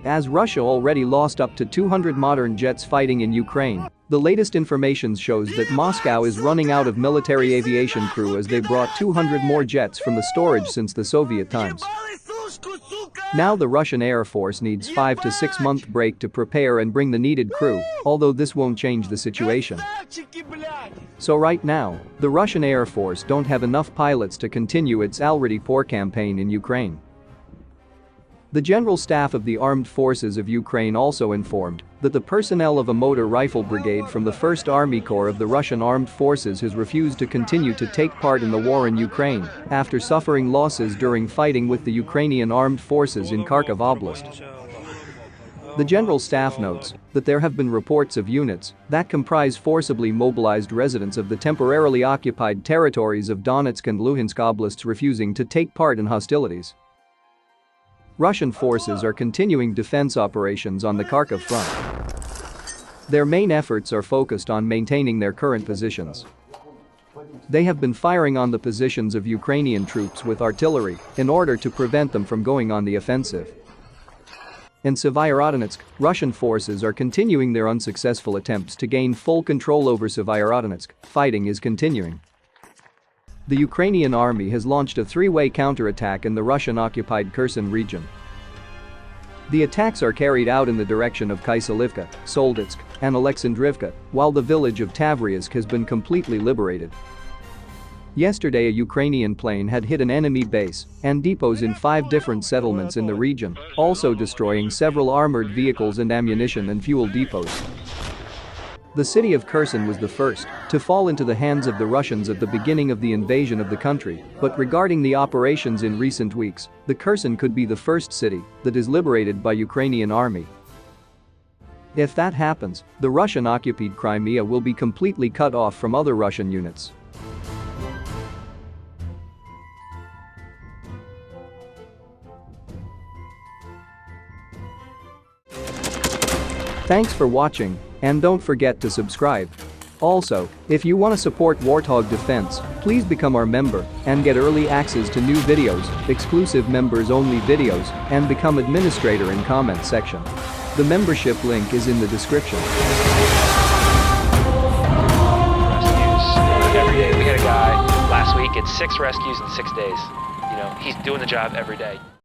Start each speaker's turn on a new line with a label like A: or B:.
A: as Russia already lost up to 200 modern jets fighting in Ukraine. The latest information shows that Moscow is running out of military aviation crew as they brought 200 more jets from the storage since the Soviet times. Now the Russian Air Force needs 5 to 6 month break to prepare and bring the needed crew, although this won't change the situation. So right now, the Russian Air Force don't have enough pilots to continue its already poor campaign in Ukraine. The General Staff of the Armed Forces of Ukraine also informed that the personnel of a motor rifle brigade from the 1st Army Corps of the Russian Armed Forces has refused to continue to take part in the war in Ukraine after suffering losses during fighting with the Ukrainian Armed Forces in Kharkiv Oblast. The General Staff notes that there have been reports of units that comprise forcibly mobilized residents of the temporarily occupied territories of Donetsk and Luhansk Oblasts refusing to take part in hostilities. Russian forces are continuing defense operations on the Kharkiv front. Their main efforts are focused on maintaining their current positions. They have been firing on the positions of Ukrainian troops with artillery in order to prevent them from going on the offensive. In Severodonetsk, Russian forces are continuing their unsuccessful attempts to gain full control over Severodonetsk. Fighting is continuing. The Ukrainian army has launched a three-way counterattack in the Russian-occupied Kherson region. The attacks are carried out in the direction of Kyselivka, Solditsk, and Alexandrivka, while the village of Tavriisk has been completely liberated. Yesterday, a Ukrainian plane had hit an enemy base and depots in 5 different settlements in the region, also destroying several armored vehicles and ammunition and fuel depots. The city of Kherson was the first to fall into the hands of the Russians at the beginning of the invasion of the country, but regarding the operations in recent weeks, the Kherson could be the first city that is liberated by Ukrainian army. If that happens, the Russian-occupied Crimea will be completely cut off from other Russian units. Thanks for watching, and don't forget to subscribe. Also, if you want to support Warthog Defense, please become our member and get early access to new videos, exclusive members-only videos, and become administrator in comment section. The membership link is in the description.
B: Rescues every day. We had a guy last week, it's 6 rescues in 6 days. He's doing the job every day.